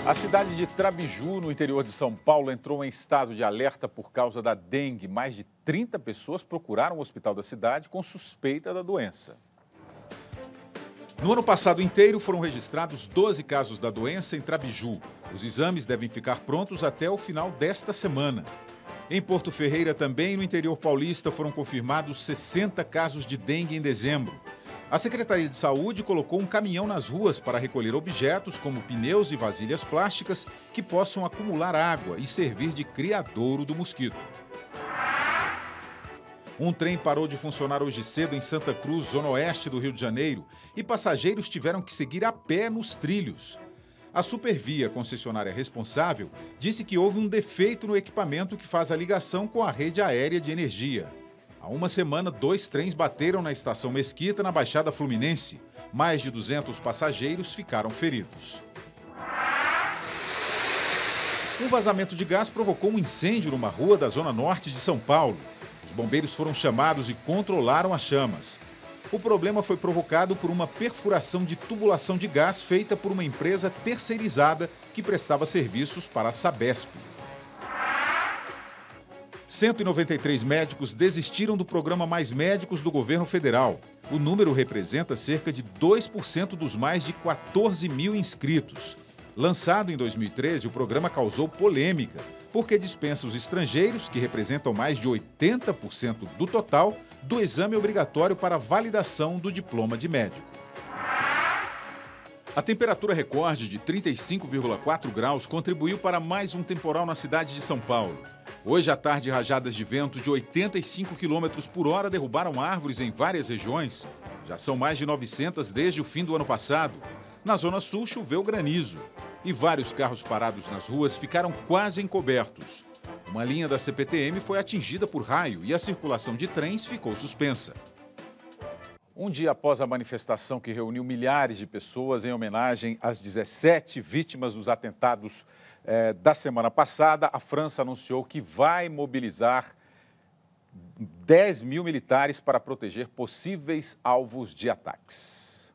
A cidade de Trabiju, no interior de São Paulo, entrou em estado de alerta por causa da dengue. Mais de 30 pessoas procuraram o hospital da cidade com suspeita da doença. No ano passado inteiro, foram registrados 12 casos da doença em Trabiju. Os exames devem ficar prontos até o final desta semana. Em Porto Ferreira, também no interior paulista, foram confirmados 60 casos de dengue em dezembro. A Secretaria de Saúde colocou um caminhão nas ruas para recolher objetos como pneus e vasilhas plásticas que possam acumular água e servir de criadouro do mosquito. Um trem parou de funcionar hoje cedo em Santa Cruz, zona oeste do Rio de Janeiro, e passageiros tiveram que seguir a pé nos trilhos. A Supervia, concessionária responsável, disse que houve um defeito no equipamento que faz a ligação com a rede aérea de energia. Há uma semana, 2 trens bateram na estação Mesquita, na Baixada Fluminense. Mais de 200 passageiros ficaram feridos. Um vazamento de gás provocou um incêndio numa rua da zona norte de São Paulo. Os bombeiros foram chamados e controlaram as chamas. O problema foi provocado por uma perfuração de tubulação de gás feita por uma empresa terceirizada que prestava serviços para a Sabesp. 193 médicos desistiram do programa Mais Médicos do governo federal. O número representa cerca de 2% dos mais de 14 mil inscritos. Lançado em 2013, o programa causou polêmica, porque dispensa os estrangeiros, que representam mais de 80% do total, do exame obrigatório para validação do diploma de médico. A temperatura recorde de 35,4 graus contribuiu para mais um temporal na cidade de São Paulo. Hoje à tarde, rajadas de vento de 85 km por hora derrubaram árvores em várias regiões. Já são mais de 900 desde o fim do ano passado. Na Zona Sul, choveu granizo. E vários carros parados nas ruas ficaram quase encobertos. Uma linha da CPTM foi atingida por raio e a circulação de trens ficou suspensa. Um dia após a manifestação que reuniu milhares de pessoas em homenagem às 17 vítimas dos atentados da semana passada, a França anunciou que vai mobilizar 10 mil militares para proteger possíveis alvos de ataques.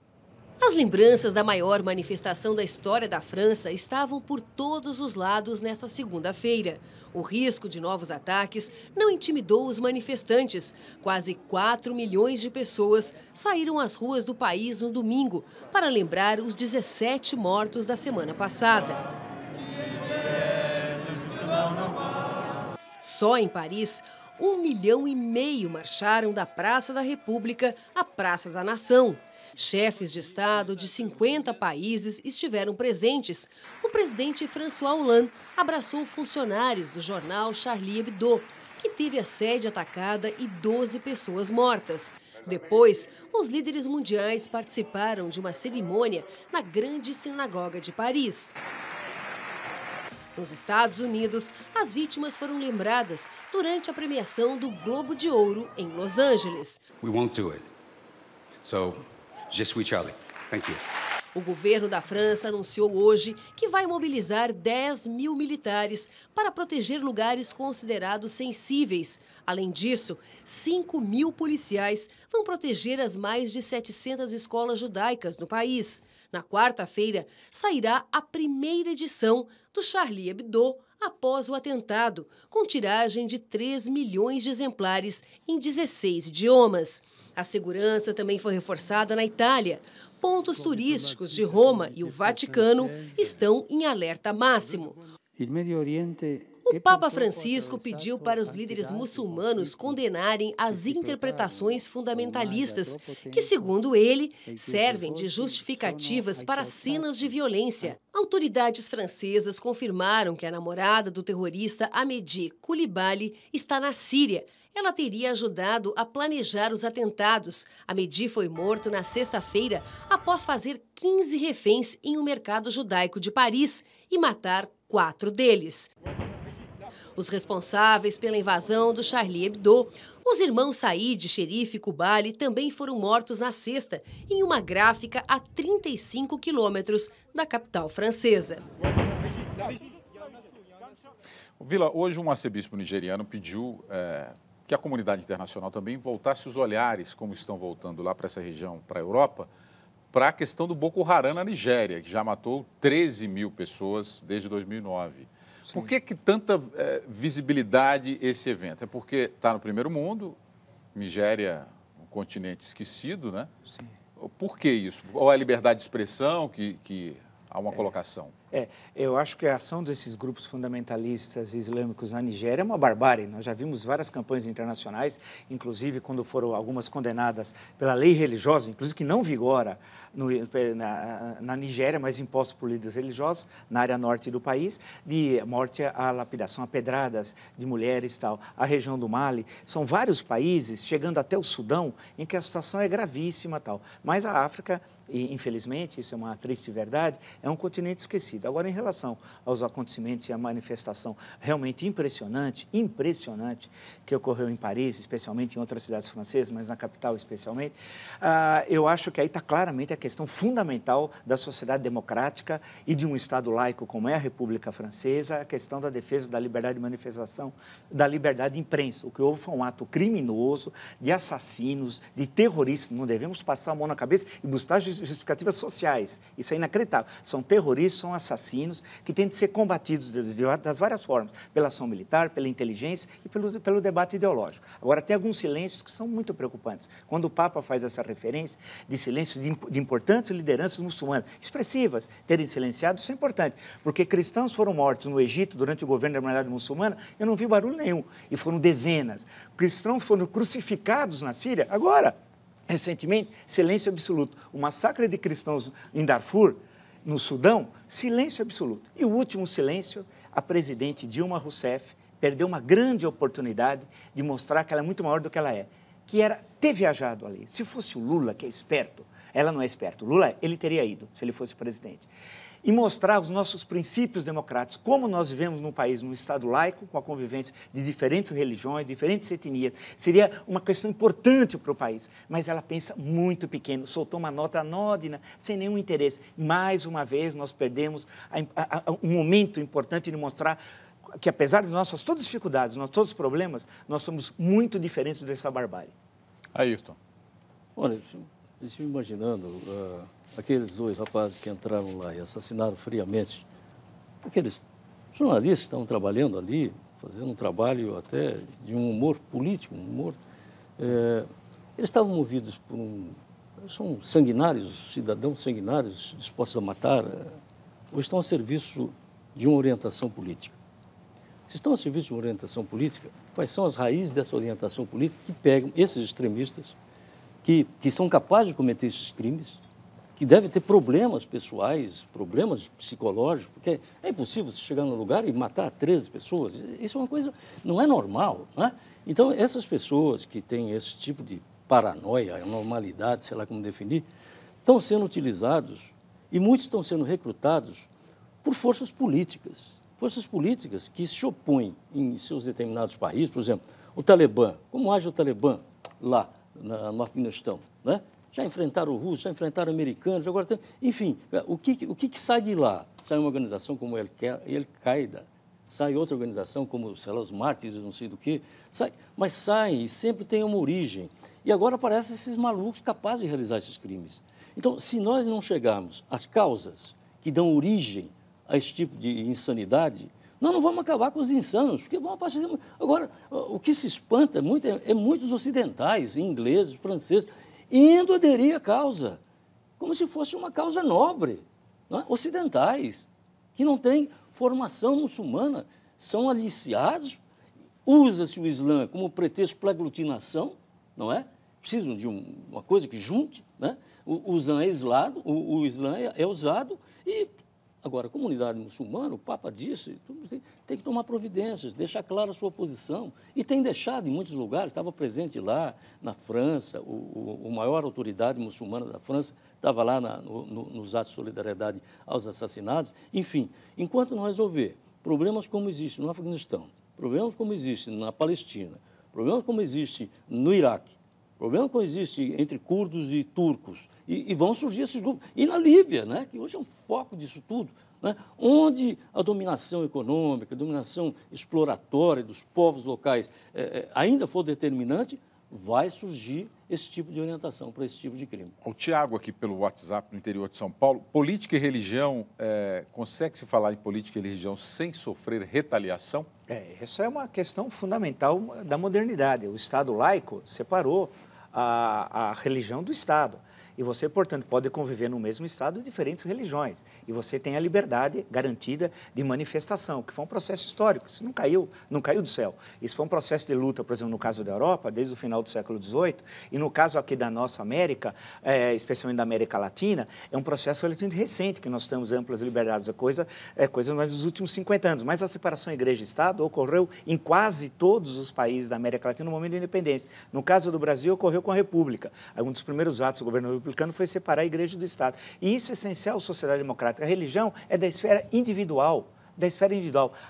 As lembranças da maior manifestação da história da França estavam por todos os lados nesta segunda-feira. O risco de novos ataques não intimidou os manifestantes. Quase 4 milhões de pessoas saíram às ruas do país no domingo para lembrar os 17 mortos da semana passada. Só em Paris, 1,5 milhão marcharam da Praça da República à Praça da Nação. Chefes de Estado de 50 países estiveram presentes. O presidente François Hollande abraçou funcionários do jornal Charlie Hebdo, que teve a sede atacada e 12 pessoas mortas. Depois, os líderes mundiais participaram de uma cerimônia na Grande Sinagoga de Paris. Nos Estados Unidos, as vítimas foram lembradas durante a premiação do Globo de Ouro em Los Angeles. We won't do it. So, je suis Charlie. Thank you. O governo da França anunciou hoje que vai mobilizar 10 mil militares para proteger lugares considerados sensíveis. Além disso, 5 mil policiais vão proteger as mais de 700 escolas judaicas no país. Na quarta-feira, sairá a primeira edição do Charlie Hebdo após o atentado, com tiragem de 3 milhões de exemplares em 16 idiomas. A segurança também foi reforçada na Itália. Pontos turísticos de Roma e o Vaticano estão em alerta máximo. O Papa Francisco pediu para os líderes muçulmanos condenarem as interpretações fundamentalistas, que, segundo ele, servem de justificativas para cenas de violência. Autoridades francesas confirmaram que a namorada do terrorista Ahmedi Coulibaly está na Síria. Ela teria ajudado a planejar os atentados. Ahmedi foi morto na sexta-feira após fazer 15 reféns em um mercado judaico de Paris e matar 4 deles. Os responsáveis pela invasão do Charlie Hebdo, os irmãos Said e Xerife Coulibaly, também foram mortos na sexta, em uma gráfica a 35 quilômetros da capital francesa. Vila, hoje um arcebispo nigeriano pediu que a comunidade internacional também voltasse os olhares, como estão voltando lá para essa região, para a Europa, para a questão do Boko Haram na Nigéria, que já matou 13 mil pessoas desde 2009. Sim. Por que tanta visibilidade esse evento? É porque está no primeiro mundo, Nigéria, um continente esquecido, né? Sim. Por que isso? Ou é a liberdade de expressão que há uma colocação? Eu acho que a ação desses grupos fundamentalistas islâmicos na Nigéria é uma barbárie. Nós já vimos várias campanhas internacionais, inclusive quando foram algumas condenadas pela lei religiosa, inclusive que não vigora na Nigéria, mas imposto por líderes religiosos na área norte do país, de morte à lapidação, a pedradas de mulheres e tal. A região do Mali, são vários países, chegando até o Sudão, em que a situação é gravíssima tal. Mas a África, e infelizmente, isso é uma triste verdade, é um continente esquecido. Agora, em relação aos acontecimentos e à manifestação realmente impressionante que ocorreu em Paris, especialmente em outras cidades francesas, mas na capital especialmente, eu acho que aí está claramente a questão fundamental da sociedade democrática e de um Estado laico como é a República Francesa, a questão da defesa da liberdade de manifestação, da liberdade de imprensa. O que houve foi um ato criminoso de assassinos, de terroristas. Não devemos passar a mão na cabeça e buscar justificativas sociais. Isso é inacreditável. São terroristas, são assassinos que têm de ser combatidos das várias formas, pela ação militar, pela inteligência e pelo debate ideológico. Agora, tem alguns silêncios que são muito preocupantes. Quando o Papa faz essa referência de silêncio de importantes lideranças muçulmanas, expressivas, terem silenciado, isso é importante, porque cristãos foram mortos no Egito durante o governo da comunidade muçulmana, eu não vi barulho nenhum, e foram dezenas. Cristãos foram crucificados na Síria, agora, recentemente, silêncio absoluto. O massacre de cristãos em Darfur, no Sudão, silêncio absoluto. E o último silêncio, a presidente Dilma Rousseff perdeu uma grande oportunidade de mostrar que ela é muito maior do que ela é, que era ter viajado ali. Se fosse o Lula, que é esperto, ela não é esperto, o Lula, ele teria ido, se ele fosse presidente. E mostrar os nossos princípios democráticos, como nós vivemos num país, num Estado laico, com a convivência de diferentes religiões, diferentes etnias. Seria uma questão importante para o país, mas ela pensa muito pequeno, soltou uma nota anódina, sem nenhum interesse. Mais uma vez, nós perdemos um momento importante de mostrar que, apesar de nossas todas as dificuldades, todos os problemas, nós somos muito diferentes dessa barbárie. Ayrton. Olha, estive imaginando aqueles dois rapazes que entraram lá e assassinaram friamente, aqueles jornalistas que estavam trabalhando ali, fazendo um trabalho até de um humor político, eles estavam movidos por são sanguinários, cidadãos sanguinários, dispostos a matar, ou estão a serviço de uma orientação política. Se estão a serviço de uma orientação política, quais são as raízes dessa orientação política que pegam esses extremistas, que são capazes de cometer esses crimes, que devem ter problemas pessoais, problemas psicológicos, porque é impossível você chegar num lugar e matar 13 pessoas. Isso é uma coisa, não é normal, né? Então, essas pessoas que têm esse tipo de paranoia, anormalidade, sei lá como definir, estão sendo utilizados e muitos estão sendo recrutados por forças políticas que se opõem em seus determinados países. Por exemplo, o Talibã, como age o Talibã lá no Afeganistão, né? Já enfrentaram o russo, já enfrentaram americanos, agora tem... Enfim, o que sai de lá? Sai uma organização como a Al-Qaeda, sai outra organização como, sei lá, os mártires, não sei do que, mas sai e sempre tem uma origem. E agora aparecem esses malucos capazes de realizar esses crimes. Então, se nós não chegarmos às causas que dão origem a esse tipo de insanidade, nós não vamos acabar com os insanos, porque vão aparecer... Agora, o que se espanta muito é muitos ocidentais, ingleses, franceses, indo aderir à causa, como se fosse uma causa nobre, não é? Ocidentais, que não têm formação muçulmana, são aliciados, usa-se o Islã como pretexto para aglutinação, não é? Precisam de uma coisa que junte, né? O Islã é islado, o Islã é usado e... Agora, a comunidade muçulmana, o Papa disse, tem que tomar providências, deixar clara a sua posição. E tem deixado em muitos lugares, estava presente lá na França, a maior autoridade muçulmana da França estava lá nos atos de solidariedade aos assassinados. Enfim, enquanto não resolver problemas como existem no Afeganistão, problemas como existem na Palestina, problemas como existem no Iraque, problemas como existem entre curdos e turcos, e vão surgir esses grupos. E na Líbia, né, que hoje é um foco disso tudo, né, onde a dominação econômica, a dominação exploratória dos povos locais ainda for determinante, vai surgir esse tipo de orientação para esse tipo de crime. O Tiago, aqui pelo WhatsApp, no interior de São Paulo, política e religião, consegue-se falar em política e religião sem sofrer retaliação? Isso é uma questão fundamental da modernidade. O Estado laico separou a religião do Estado. E você, portanto, pode conviver no mesmo Estado diferentes religiões. E você tem a liberdade garantida de manifestação, que foi um processo histórico. Isso não caiu do céu. Isso foi um processo de luta, por exemplo, no caso da Europa, desde o final do século XVIII. E no caso aqui da nossa América, especialmente da América Latina, é um processo relativamente recente, que nós temos amplas liberdades. Coisa mais dos últimos 50 anos. Mas a separação igreja e Estado ocorreu em quase todos os países da América Latina no momento da independência. No caso do Brasil, ocorreu com a República. Um dos primeiros atos do governo republicano foi separar a igreja do Estado. E isso é essencial à sociedade democrática. A religião é da esfera individual.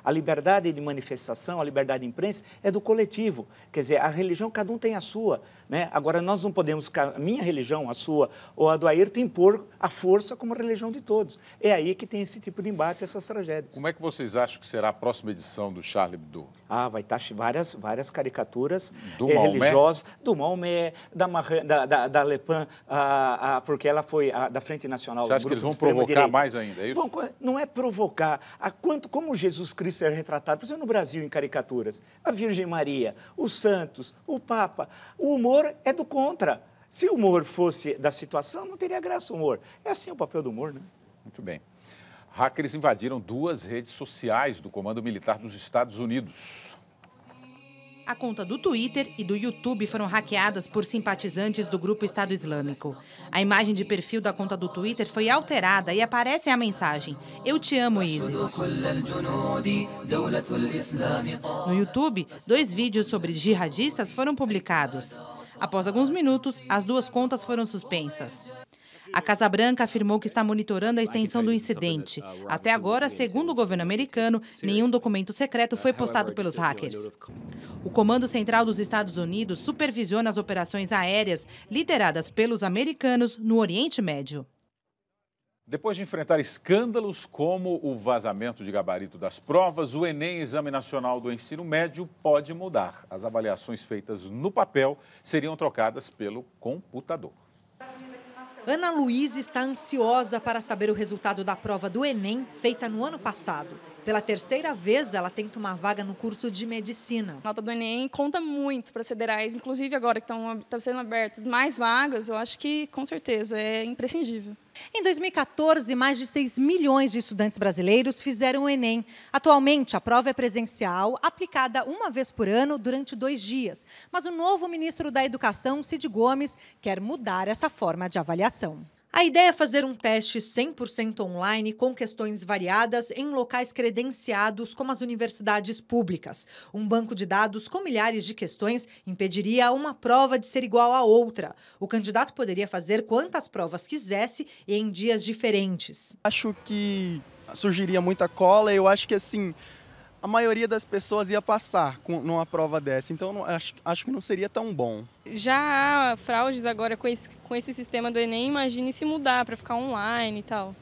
A liberdade de manifestação, a liberdade de imprensa é do coletivo. Quer dizer, a religião, cada um tem a sua, né? Agora, nós não podemos, a minha religião, a sua, ou a do Ayrton, impor a força como a religião de todos. É aí que tem esse tipo de embate, essas tragédias. Como é que vocês acham que será a próxima edição do Charlie Hebdo? Vai estar várias caricaturas religiosas, do Maomé, da Le Pen, porque ela foi da Frente Nacional. Você acha que eles vão provocar mais ainda, é isso? Bom, não é provocar. Como Jesus Cristo é retratado, por exemplo, no Brasil, em caricaturas, a Virgem Maria, os santos, o Papa, o humor é do contra. Se o humor fosse da situação, não teria graça o humor. É assim o papel do humor, né? Muito bem. Hackers invadiram 2 redes sociais do Comando Militar dos Estados Unidos. A conta do Twitter e do YouTube foram hackeadas por simpatizantes do grupo Estado Islâmico. A imagem de perfil da conta do Twitter foi alterada e aparece a mensagem: "Eu te amo, ISIS". No YouTube, 2 vídeos sobre jihadistas foram publicados. Após alguns minutos, as 2 contas foram suspensas. A Casa Branca afirmou que está monitorando a extensão do incidente. Até agora, segundo o governo americano, nenhum documento secreto foi postado pelos hackers. O Comando Central dos Estados Unidos supervisiona as operações aéreas lideradas pelos americanos no Oriente Médio. Depois de enfrentar escândalos como o vazamento de gabarito das provas, o Enem, Exame Nacional do Ensino Médio, pode mudar. As avaliações feitas no papel seriam trocadas pelo computador. Ana Luísa está ansiosa para saber o resultado da prova do Enem, feita no ano passado. Pela 3ª vez, ela tenta uma vaga no curso de medicina. A nota do Enem conta muito para as federais, inclusive agora que estão sendo abertas mais vagas, eu acho que, com certeza, é imprescindível. Em 2014, mais de 6 milhões de estudantes brasileiros fizeram o Enem. Atualmente, a prova é presencial, aplicada uma vez por ano durante 2 dias. Mas o novo ministro da Educação, Cid Gomes, quer mudar essa forma de avaliação. A ideia é fazer um teste 100% online com questões variadas em locais credenciados como as universidades públicas. Um banco de dados com milhares de questões impediria uma prova de ser igual a outra. O candidato poderia fazer quantas provas quisesse e em dias diferentes. Acho que surgiria muita cola e eu acho que assim a maioria das pessoas ia passar numa prova dessa, então acho que não seria tão bom. Já há fraudes agora com esse sistema do Enem, imagine se mudar para ficar online e tal.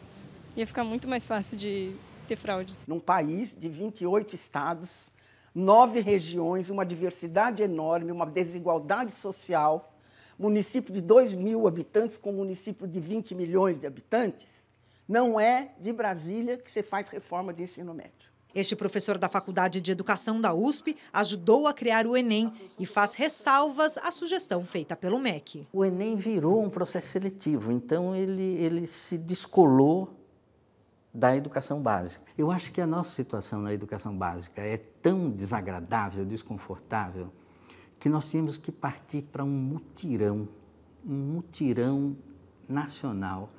Ia ficar muito mais fácil de ter fraudes. Num país de 28 estados, 9 regiões, uma diversidade enorme, uma desigualdade social, município de 2.000 habitantes com município de 20 milhões de habitantes, não é de Brasília que se faz reforma de ensino médio. Este professor da Faculdade de Educação da USP ajudou a criar o Enem e faz ressalvas à sugestão feita pelo MEC. O Enem virou um processo seletivo, então ele se descolou da educação básica. Eu acho que a nossa situação na educação básica é tão desagradável, desconfortável, que nós tínhamos que partir para um mutirão nacional,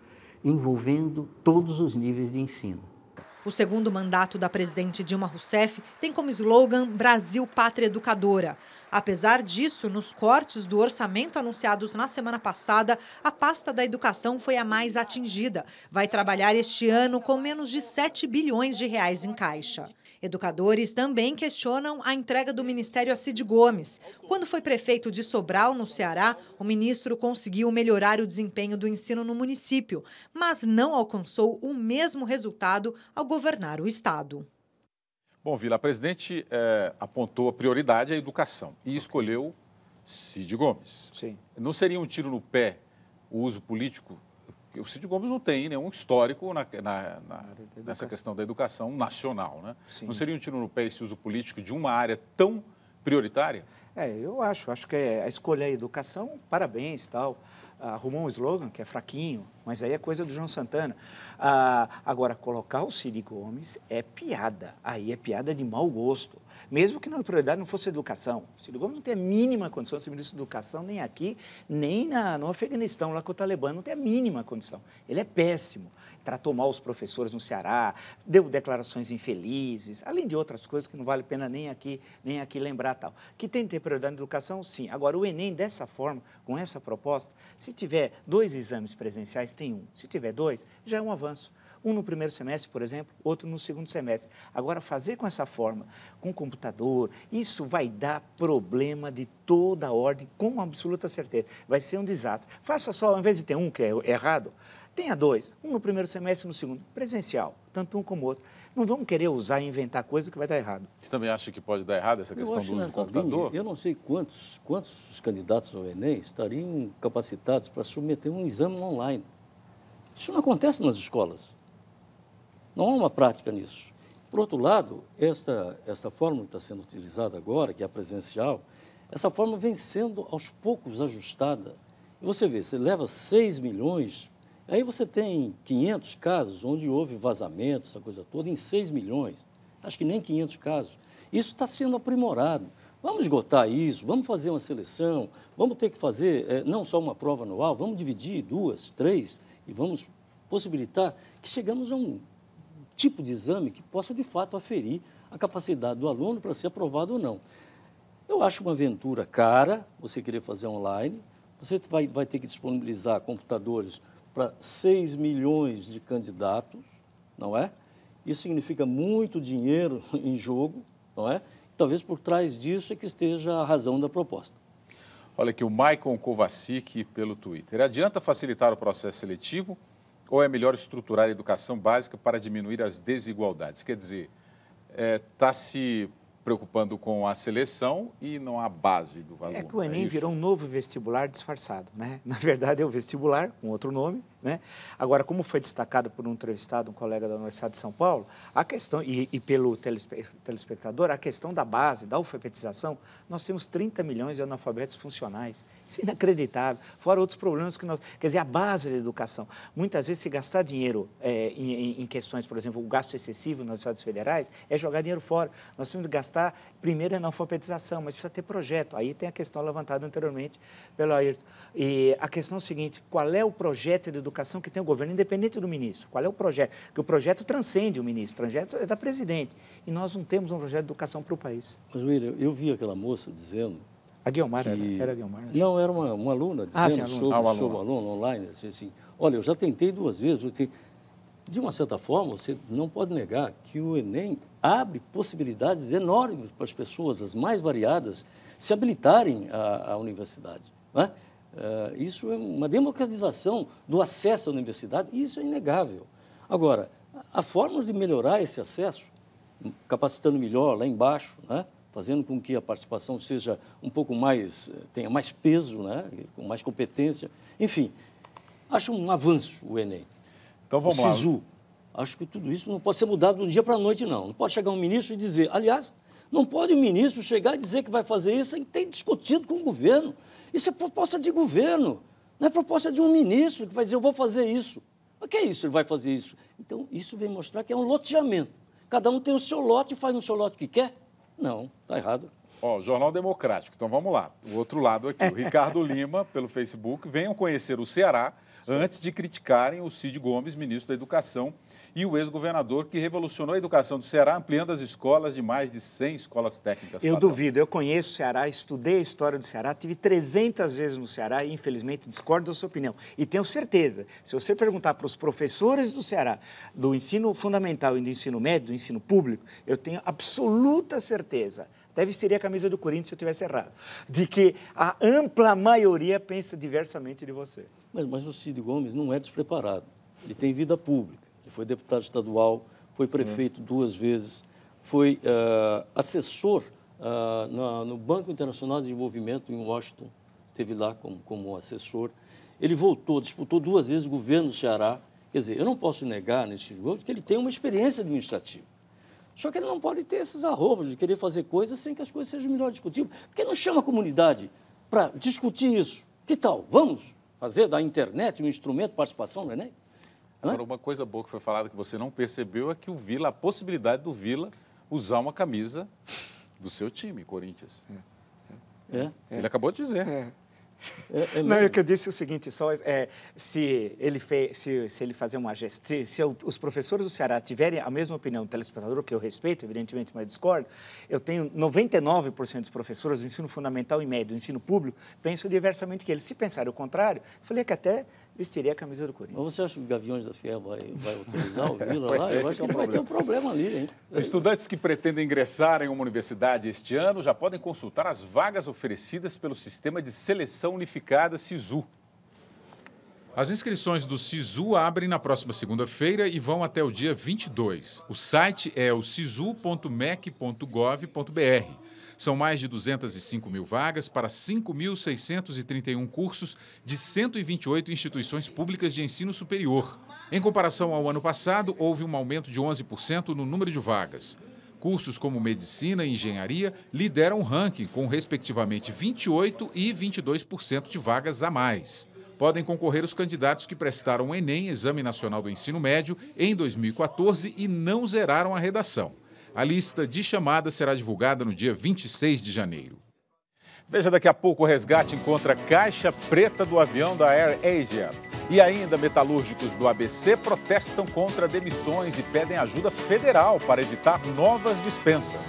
envolvendo todos os níveis de ensino. O segundo mandato da presidente Dilma Rousseff tem como slogan Brasil Pátria Educadora. Apesar disso, nos cortes do orçamento anunciados na semana passada, a pasta da educação foi a mais atingida. Vai trabalhar este ano com menos de 7 bilhões de reais em caixa. Educadores também questionam a entrega do ministério a Cid Gomes. Quando foi prefeito de Sobral, no Ceará, o ministro conseguiu melhorar o desempenho do ensino no município, mas não alcançou o mesmo resultado ao governar o estado. Bom, Vila, a presidente apontou a prioridade à educação e escolheu Cid Gomes. Sim. Não seria um tiro no pé o uso político? O Cid Gomes não tem nenhum histórico nessa questão da educação nacional, né? Sim. Não seria um tiro no pé esse uso político de uma área tão prioritária? Eu acho que a escolha é a educação, parabéns, tal. Arrumou um slogan que é fraquinho, mas aí é coisa do João Santana. Agora, colocar o Cid Gomes é piada, aí é piada de mau gosto. Mesmo que na prioridade não fosse a educação. O Cid Gomes não tem a mínima condição de ser ministro da Educação, nem aqui, nem no Afeganistão, lá com o Talibã, não tem a mínima condição. Ele é péssimo. Tratou mal os professores no Ceará, deu declarações infelizes, além de outras coisas que não vale a pena nem aqui lembrar tal. Que tem que ter prioridade na educação, sim. Agora, o Enem, dessa forma, com essa proposta, se tiver 2 exames presenciais, tem 1. Se tiver 2, já é um avanço. Um no primeiro semestre, por exemplo, outro no segundo semestre. Agora, fazer com essa forma, com computador, isso vai dar problema de toda a ordem, com absoluta certeza. Vai ser um desastre. Faça só, ao invés de ter um que é errado, tenha 2, um no primeiro semestre e no segundo, presencial, tanto um como o outro. Não vamos querer usar e inventar coisa que vai dar errado. Você também acha que pode dar errado essa questão do uso do computador? Eu não sei quantos candidatos ao Enem estariam capacitados para submeter um exame online. Isso não acontece nas escolas. Não há uma prática nisso. Por outro lado, esta forma que está sendo utilizada agora, que é a presencial, essa forma vem sendo aos poucos ajustada. E você vê, você leva 6 milhões... Aí você tem 500 casos onde houve vazamento, essa coisa toda, em 6 milhões. Acho que nem 500 casos. Isso está sendo aprimorado. Vamos esgotar isso, vamos fazer uma seleção, vamos ter que fazer não só uma prova anual, vamos dividir 2, 3 e vamos possibilitar que chegamos a um tipo de exame que possa, de fato, aferir a capacidade do aluno para ser aprovado ou não. Eu acho uma aventura cara, você querer fazer online, você vai ter que disponibilizar computadores para 6 milhões de candidatos, não é? Isso significa muito dinheiro em jogo, não é? Talvez por trás disso é que esteja a razão da proposta. Olha aqui, o Maicon Kovacic pelo Twitter. Adianta facilitar o processo seletivo ou é melhor estruturar a educação básica para diminuir as desigualdades? Quer dizer, está se preocupando com a seleção e não a base do aluno. É que o Enem virou um novo vestibular disfarçado, né? Na verdade, é o vestibular, com outro nome, né? Agora, como foi destacado por um entrevistado, um colega da Universidade de São Paulo, a questão, e pelo telespectador, a questão da base, da alfabetização, nós temos 30 milhões de analfabetos funcionais. Isso é inacreditável. Fora outros problemas que nós... Quer dizer, a base da educação. Muitas vezes, se gastar dinheiro em questões, por exemplo, o gasto excessivo nas estados federais, é jogar dinheiro fora. Nós temos que gastar primeiro na alfabetização, mas precisa ter projeto. Aí tem a questão levantada anteriormente pelo Ayrton. E a questão é o seguinte, qual é o projeto de educação que tem o governo, independente do ministro? Qual é o projeto? Porque o projeto transcende o ministro, o projeto é da presidente. E nós não temos um projeto de educação para o país. Mas, William, eu vi aquela moça dizendo... A Guiomar, era a Guiomar? Não, era uma aluna dizendo sobre o aluno online. Assim, olha, eu já tentei 2 vezes, de uma certa forma, você não pode negar que o Enem abre possibilidades enormes para as pessoas, as mais variadas, se habilitarem à universidade. Né? Isso é uma democratização do acesso à universidade, e isso é inegável. Agora, há formas de melhorar esse acesso, capacitando melhor lá embaixo, né? Fazendo com que a participação seja um pouco mais, tenha mais peso, né? Com mais competência. Enfim, acho um avanço o Enem. Então vamos lá. O SISU. Acho que tudo isso não pode ser mudado do dia para a noite, não. Não pode chegar um ministro e dizer... Aliás, não pode o ministro chegar e dizer que vai fazer isso sem ter discutido com o governo. Isso é proposta de governo, não é proposta de um ministro que vai dizer, eu vou fazer isso. O que é isso, ele vai fazer isso? Então, isso vem mostrar que é um loteamento. Cada um tem o seu lote e faz no seu lote o que quer? Não, está errado. Ó, Jornal Democrático, então vamos lá. O outro lado aqui, o Ricardo Lima, pelo Facebook, venham conhecer o Ceará antes de criticarem o Cid Gomes, ministro da Educação, e o ex-governador que revolucionou a educação do Ceará, ampliando as escolas de mais de 100 escolas técnicas. Eu duvido, eu conheço o Ceará, estudei a história do Ceará, tive 300 vezes no Ceará e, infelizmente, discordo da sua opinião. E tenho certeza, se você perguntar para os professores do Ceará, do ensino fundamental e do ensino médio, do ensino público, eu tenho absoluta certeza, até vestiria a camisa do Corinthians se eu tivesse errado, de que a ampla maioria pensa diversamente de você. Mas o Cid Gomes não é despreparado, ele tem vida pública. Ele foi deputado estadual, foi prefeito 2 vezes, foi assessor no Banco Internacional de Desenvolvimento em Washington, esteve lá como assessor. Ele voltou, disputou 2 vezes o governo do Ceará. Quer dizer, eu não posso negar nesse governo que ele tem uma experiência administrativa. Só que ele não pode ter esses arrobos de querer fazer coisas sem que as coisas sejam melhor discutidas. Porque não chama a comunidade para discutir isso. Que tal? Vamos fazer da internet um instrumento de participação no Enem? Agora, uma coisa boa que foi falada que você não percebeu é que o Vila, a possibilidade do Vila usar uma camisa do seu time, Corinthians. Ele acabou de dizer. Não, é que eu disse o seguinte, se ele fazer uma gestão, se os professores do Ceará tiverem a mesma opinião do telespectador, que eu respeito, evidentemente, mas discordo, eu tenho 99% dos professores do ensino fundamental e médio, do ensino público, pensam diversamente que eles. Se pensarem o contrário, eu falei que até vestiria a camisa do Corinthians. Mas você acha que o Gaviões da Fiel vai autorizar o Vila lá? Eu acho que ele vai ter um problema ali, hein? Estudantes que pretendem ingressar em uma universidade este ano já podem consultar as vagas oferecidas pelo Sistema de Seleção Unificada SISU. As inscrições do SISU abrem na próxima segunda-feira e vão até o dia 22. O site é o sisu.mec.gov.br. São mais de 205 mil vagas para 5.631 cursos de 128 instituições públicas de ensino superior. Em comparação ao ano passado, houve um aumento de 11% no número de vagas. Cursos como Medicina e Engenharia lideram o ranking, com respectivamente 28% e 22% de vagas a mais. Podem concorrer os candidatos que prestaram o Enem, Exame Nacional do Ensino Médio, em 2014 e não zeraram a redação. A lista de chamadas será divulgada no dia 26 de janeiro. Veja, daqui a pouco o resgate encontra a caixa preta do avião da Air Asia. E ainda, metalúrgicos do ABC protestam contra demissões e pedem ajuda federal para evitar novas dispensas.